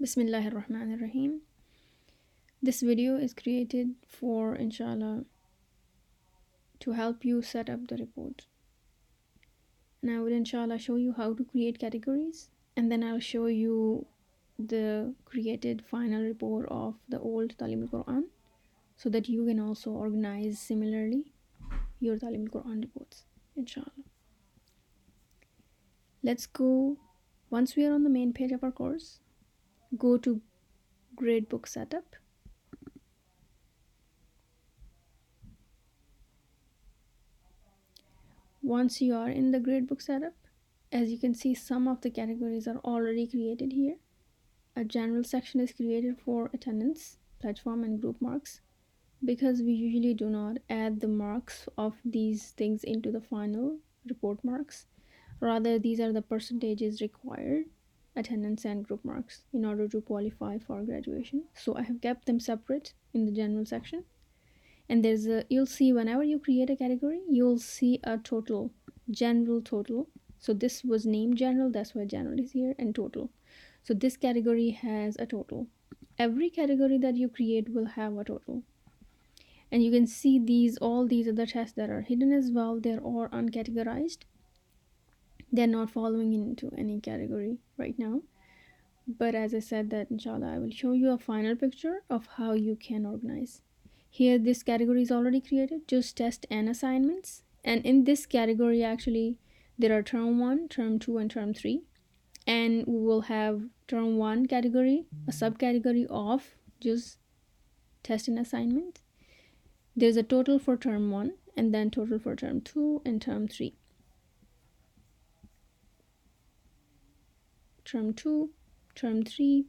Bismillahir Rahmanir Rahim. This video is created for, inshallah, to help you set up the report. And I will, inshallah, show you how to create categories, and then I'll show you the created final report of the old Taleem al Quran so that you can also organize similarly your Taleem al Quran reports, inshallah. Let's go. Once we are on the main page of our course, go to Gradebook Setup. Once you are in the Gradebook setup, as you can see, some of the categories are already created here. A general section is created for attendance, platform, and group marks, because we usually do not add the marks of these things into the final report marks. Rather, these are the percentages required, attendance and group marks, in order to qualify for graduation. So I have kept them separate in the general section. And you'll see whenever you create a category, you'll see a total, general total. So this was named general, that's why general is here, and total. So this category has a total. Every category that you create will have a total. And you can see all these other tests that are hidden as well. They're all uncategorized. They're not following into any category right now. But as I said, that inshallah I will show you a final picture of how you can organize. Here this category is already created, just test and assignments. And in this category, actually, there are term 1, term 2, and term 3. And we will have term 1 category, a subcategory of just test and assignment. There's a total for term 1, and then total for term 2 and term 3. Term 2, term 3,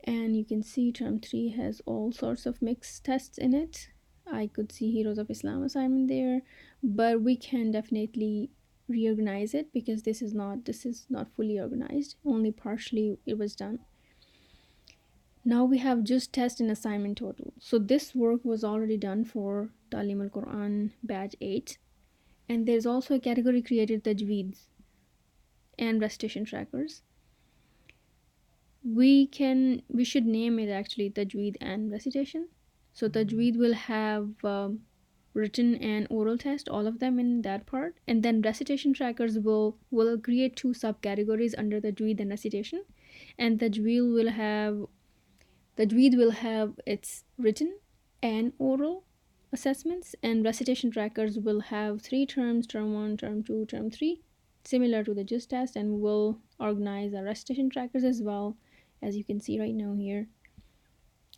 and you can see term 3 has all sorts of mixed tests in it. I could see Heroes of Islam assignment there, but we can definitely reorganize it because this is not fully organized, only partially it was done. Now we have just test and assignment total. So this work was already done for Taleem al Quran batch 8, and there's also a category created, tajweeds and recitation trackers. We should name it actually tajweed and recitation. So tajweed will have written and oral test, all of them in that part, and then recitation trackers will create 2 subcategories under tajweed and recitation. And tajweed will have its written and oral assessments, and recitation trackers will have 3 terms, term 1, term 2, term 3, similar to the gist test, and we'll organize our recitation trackers as well, as you can see right now here.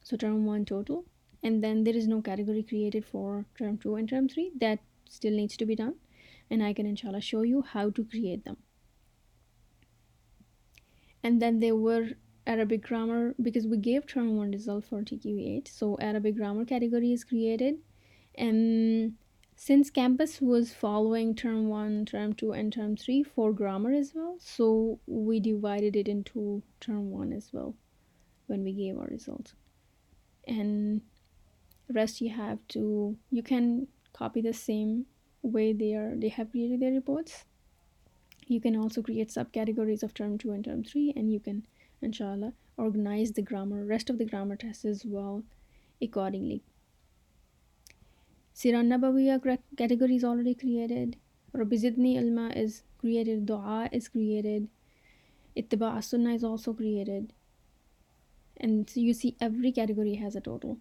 So term 1 total, and then there is no category created for term 2 and term 3. That still needs to be done, and I can inshallah show you how to create them. And then there were Arabic grammar, because we gave term 1 result for TQ8, so Arabic grammar category is created. And since campus was following term 1, term 2, and term 3 for grammar as well, so we divided it into term 1 as well when we gave our results. And rest you can copy the same way they have created their reports. You can also create subcategories of term 2 and term 3, and you can inshallah organize the rest of the grammar tests as well accordingly. Sirah Nabawiya category is already created. Rabbi Zidni Ilma is created. Dua is created. Ittiba' as-Sunnah is also created. And so you see every category has a total.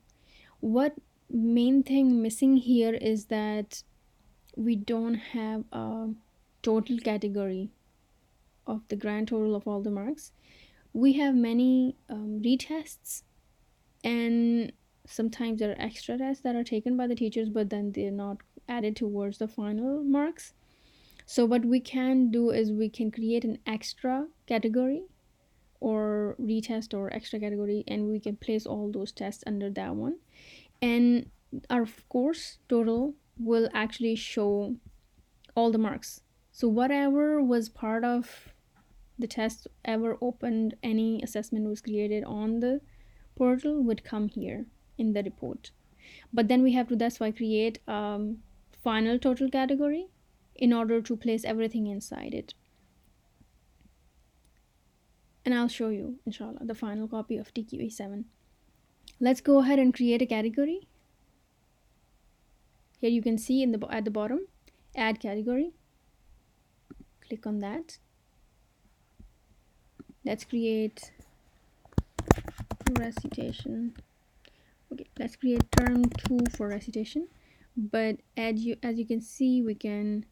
What main thing missing here is that we don't have a total category of the grand total of all the marks. We have many retests, and sometimes there are extra tests that are taken by the teachers, but then they're not added towards the final marks. So what we can do is we can create an extra category or retest or extra category, and we can place all those tests under that one, and our course total will actually show all the marks. So whatever was part of the test, ever opened, any assessment was created on the portal, would come here in the report. But then we have to, that's why, create final total category in order to place everything inside it. and I'll show you, inshallah, the final copy of TQA7. Let's go ahead and create a category. Here you can see at the bottom, add category. Click on that. Let's create recitation. Okay, let's create term 2 for recitation. But as you can see, we can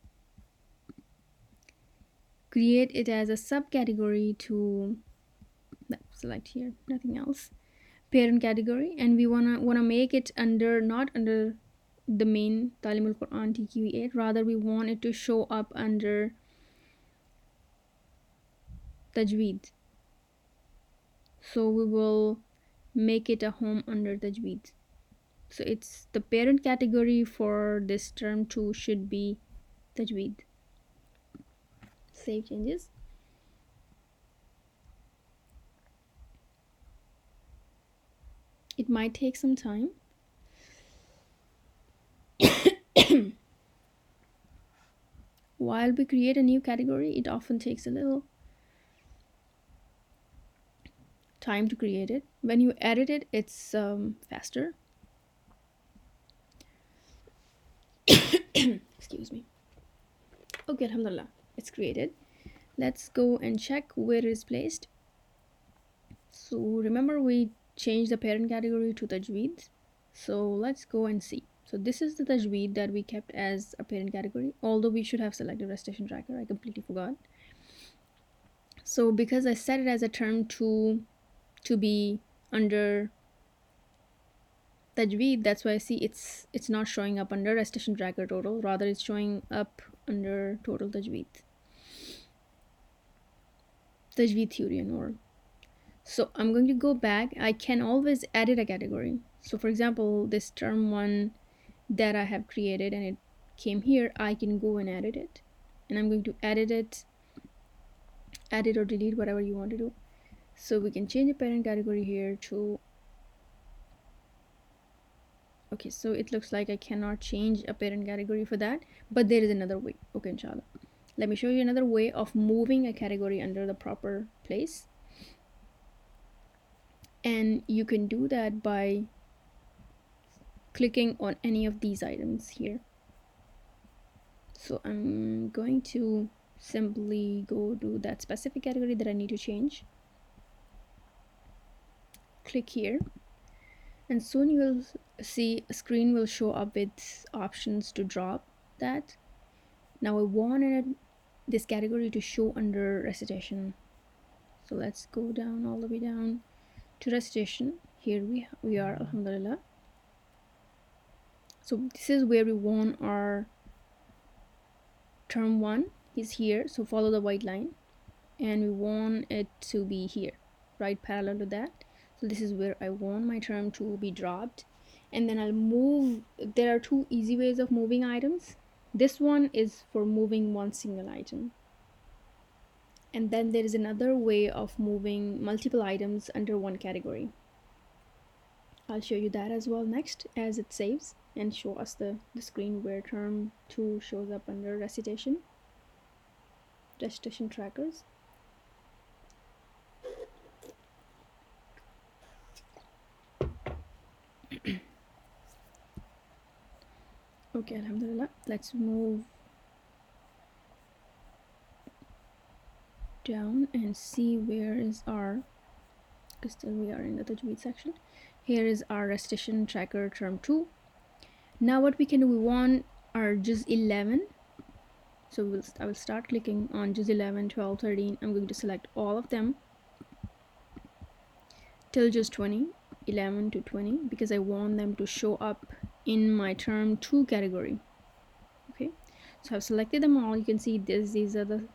create it as a subcategory to select here, nothing else, parent category, and we wanna make it not under the main Taleem al Quran TQE8, rather we want it to show up under Tajweed. So we will make it a home under Tajweed. So it's the parent category for this term 2 should be Tajweed. Save changes. It might take some time. While we create a new category, it often takes a little time to create it. When you edit it, it's faster. Excuse me. Okay, alhamdulillah, it's created. Let's go and check where it is placed. So remember we changed the parent category to Tajweed. So let's go and see. So this is the Tajweed that we kept as a parent category, although we should have selected recitation tracker. I completely forgot. So because I set it as a term to be under Tajweed, that's why I see it's not showing up under recitation tracker total, rather it's showing up under total Tajweed theory and oral. So I'm going to go back. I can always edit a category. So for example, this term 1 that I have created and it came here, I can go and edit it, and I'm going to edit or delete, whatever you want to do. So we can change the parent category here to, okay, so it looks like I cannot change a parent category for that, but there is another way. Okay, inshallah, let me show you another way of moving a category under the proper place. And you can do that by clicking on any of these items here. So I'm going to simply go to that specific category that I need to change. Click here, and soon you will see a screen will show up with options to drop that. Now I wanted this category to show under recitation, so let's go down all the way down to recitation. Here we are, alhamdulillah. So this is where we want our term 1 is here, so follow the white line, and we want it to be here, right parallel to that. So this is where I want my term to be dropped, and then I'll move. There are two easy ways of moving items. This one is for moving one single item, and then there is another way of moving multiple items under one category. I'll show you that as well next, as it saves and show us the screen where term 2 shows up under recitation trackers. Okay, alhamdulillah, let's move down and see where is our, because still we are in the Tajweed section. Here is our recitation tracker term 2. Now what we can do, we want our juz 11. So I will start clicking on juz 11, 12, 13. I'm going to select all of them till juz 20, 11 to 20, because I want them to show up in my term 2 category. Okay, so I've selected them all. You can see these are the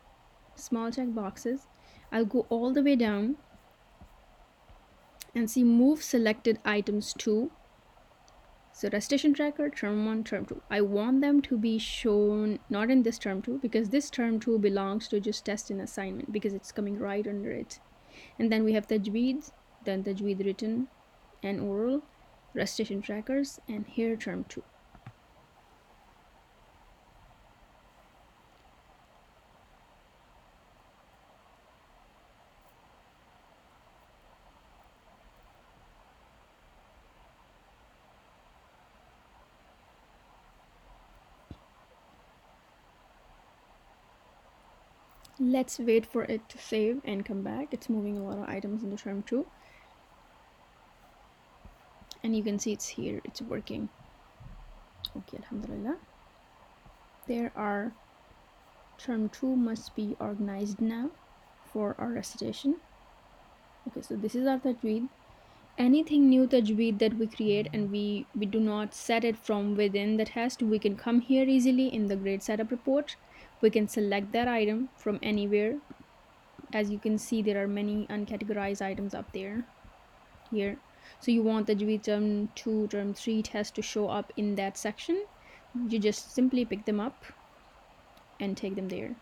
small check boxes. I'll go all the way down and see move selected items to. So recitation tracker term 1, term 2, I want them to be shown not in this term 2, because this term 2 belongs to just test and assignment, because it's coming right under it. And then we have Tajweed, then Tajweed written and oral, recitation trackers, and here term 2. Let's wait for it to save and come back. It's moving a lot of items in the term 2, and you can see it's here, it's working. Okay, alhamdulillah. There are term 2 must be organized now for our recitation. Okay, so this is our tajweed. Anything new tajweed that we create and we do not set it from within the test, we can come here easily in the grade setup report. We can select that item from anywhere. As you can see, there are many uncategorized items up there here. So you want the tajweed term 2, term 3 test to show up in that section, you just simply pick them up and take them there.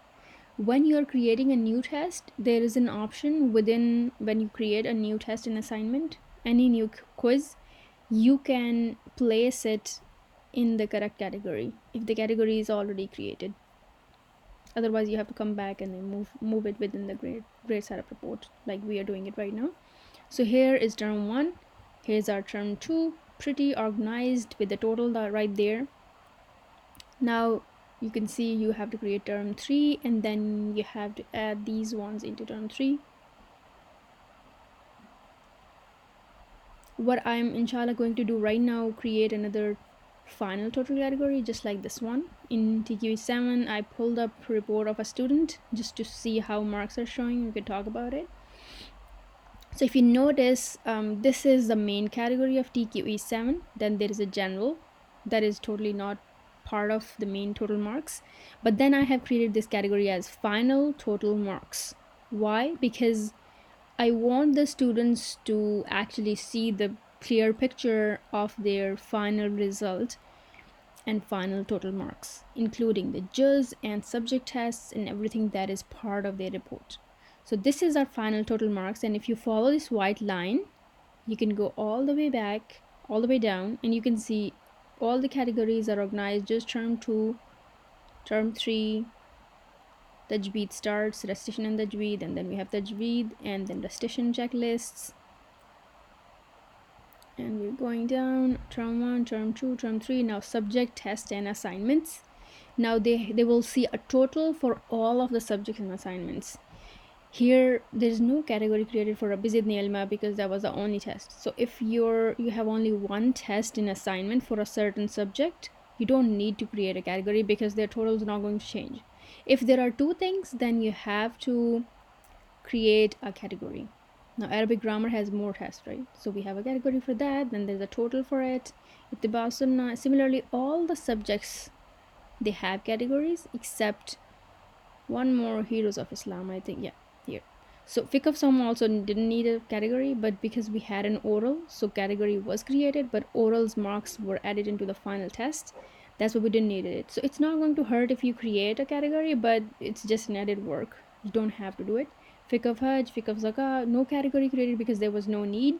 When you're creating a new test, there is an option within, when you create a new test and assignment, any new quiz, you can place it in the correct category if the category is already created. Otherwise you have to come back and then move it within the grade setup report, like we are doing it right now. So here is term 1, here's our term 2, pretty organized with the total right there. Now you can see you have to create term 3 and then you have to add these ones into term 3. What I'm inshallah going to do right now, create another final total category just like this one. In TQE7 I pulled up a report of a student just to see how marks are showing. We could talk about it. So if you notice, this is the main category of TQE7. Then there is a general that is totally not part of the main total marks, but then I have created this category as final total marks. Why? Because I want the students to actually see the clear picture of their final result and final total marks, including the juz and subject tests and everything that is part of their report. So this is our final total marks, and if you follow this white line, you can go all the way back, all the way down, and you can see all the categories are organized just term 2, term 3, tajweed starts, recitation and tajweed, and then we have tajweed and then recitation checklists, and we're going down, term 1, term 2, term 3, now subject, test and assignments. Now they will see a total for all of the subjects and assignments. Here there's no category created for Bizidni Ilma because that was the only test. So if you have only one test in assignment for a certain subject, you don't need to create a category because their total is not going to change. If there are two things, then you have to create a category. Now Arabic grammar has more tests, right? So we have a category for that, then there's a total for it. Ittiba Sunnah, similarly all the subjects, they have categories except one more, Heroes of Islam, I think. Yeah, here. So fiqh of Sawm also didn't need a category, but because we had an oral, so category was created, but oral's marks were added into the final test. That's why we didn't need it. So it's not going to hurt if you create a category, but it's just an added work. You don't have to do it. Fiqh of Hajj, fiqh of Zakah, no category created because there was no need.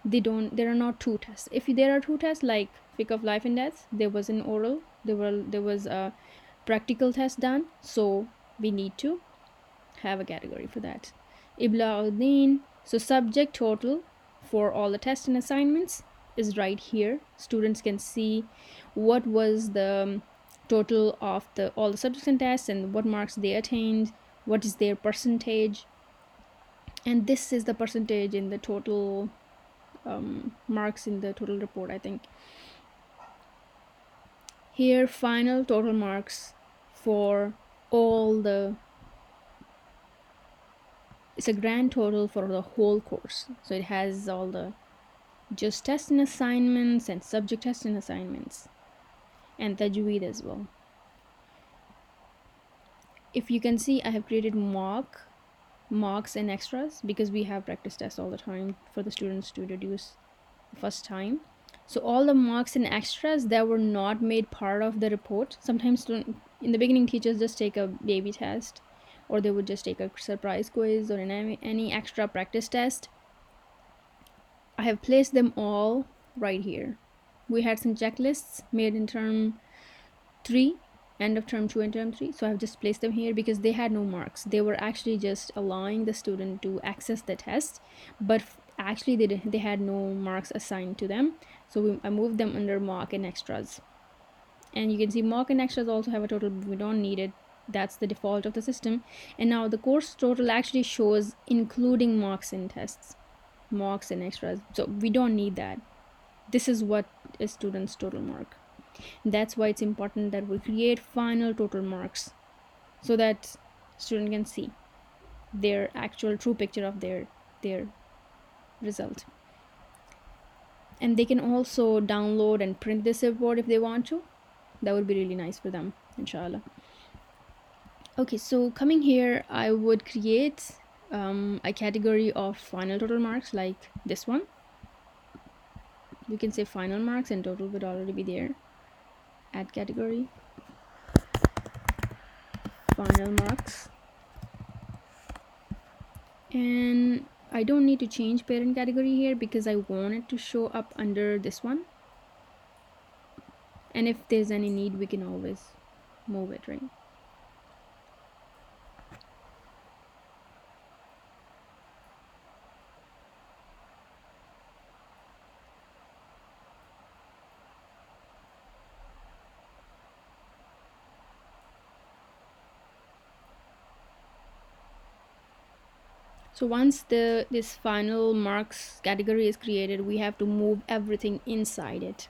There are not two tests. If there are two tests like fiqh of life and death, there was an oral, there was a practical test done, so we need to have a category for that. Ibla so subject total for all the tests and assignments is right here. Students can see what was the total of all the subjects and tests and what marks they attained, what is their percentage, and this is the percentage in the total marks in the total report, I think. Here final total marks for all the, it's a grand total for the whole course, so it has all the just tests and assignments and subject tests and assignments and tajweed as well. If you can see, I have created mocks and extras because we have practice tests all the time for the students to reduce first time. So all the mocks and extras that were not made part of the report, sometimes in the beginning teachers just take a baby test, or they would just take a surprise quiz or any extra practice test. I have placed them all right here. We had some checklists made in term 3, end of term 2 and term 3, so I've just placed them here because they had no marks. They were actually just allowing the student to access the test, but actually they had no marks assigned to them, so I moved them under mock and extras. And you can see mock and extras also have a total, but we don't need it That's the default of the system. And now the course total actually shows including mocks and tests, mocks and extras. So we don't need that. This is what is student's total mark. That's why it's important that we create final total marks so that student can see their actual true picture of their result. And they can also download and print this report if they want to. That would be really nice for them, inshallah. Okay, so coming here, I would create a category of final total marks like this one. We can say final marks and total would already be there. Add category, final marks. And I don't need to change parent category here because I want it to show up under this one. And if there's any need, we can always move it, right? So once this final marks category is created, we have to move everything inside it.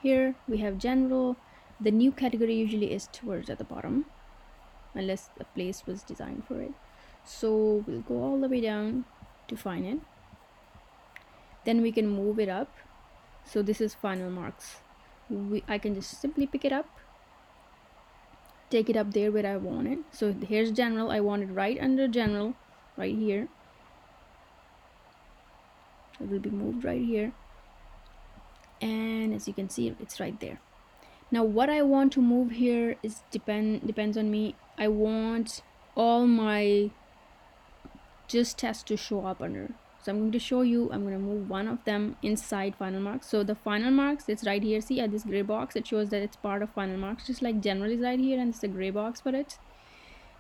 Here we have general. The new category usually is towards at the bottom, unless the place was designed for it. So we'll go all the way down to find it. Then we can move it up. So this is final marks. I can just simply pick it up, take it up there where I want it. So here's general. I want it right under general, right here. It will be moved right here. And as you can see, it's right there. Now what I want to move here is depends on me. I want all my just tests to show up under. So I'm going to show you, I'm going to move one of them inside final marks. So the final marks, it's right here. See at this gray box, it shows that it's part of final marks, just like general is right here and it's a gray box for it.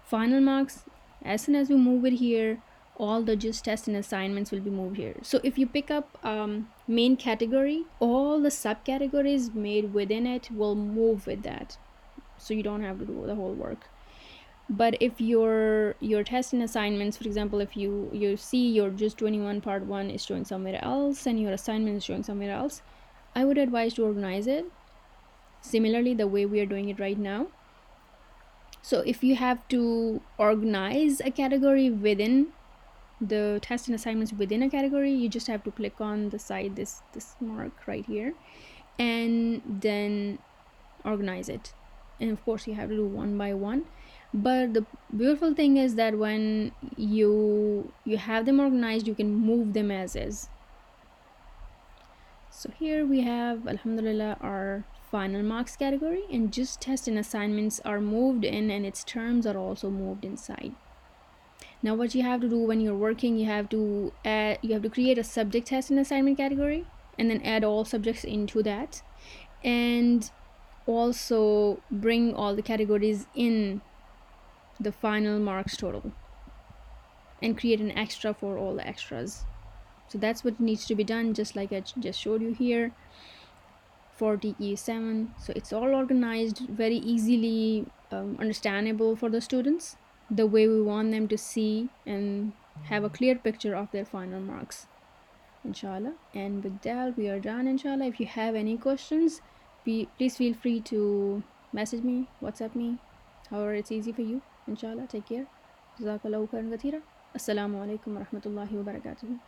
Final marks, as soon as we move it here, all the just tests and assignments will be moved here. So if you pick up main category, all the subcategories made within it will move with that. So you don't have to do the whole work. But if your test and assignments, for example, if you see your just 21 part 1 is showing somewhere else and your assignment is showing somewhere else, I would advise to organize it similarly the way we are doing it right now. So if you have to organize a category within the test and assignments within a category, you just have to click on the side, this mark right here, and then organize it. And of course you have to do one by one. But the beautiful thing is that when you have them organized, you can move them as is. So here we have, alhamdulillah, our final marks category, and just test and assignments are moved in and its terms are also moved inside. Now what you have to do when you're working, you have to create a subject test and assignment category and then add all subjects into that, and also bring all the categories in the final marks total and create an extra for all the extras. So that's what needs to be done, just like I just showed you here for TE7. So it's all organized, very easily understandable for the students, the way we want them to see and have a clear picture of their final marks, inshallah. And with that we are done, inshallah. If you have any questions, please feel free to message me, WhatsApp me, however it's easy for you. Inshallah, take care. Jazakallahu khairan kathira. Assalamu alaikum wa rahmatullahi wa barakatuh.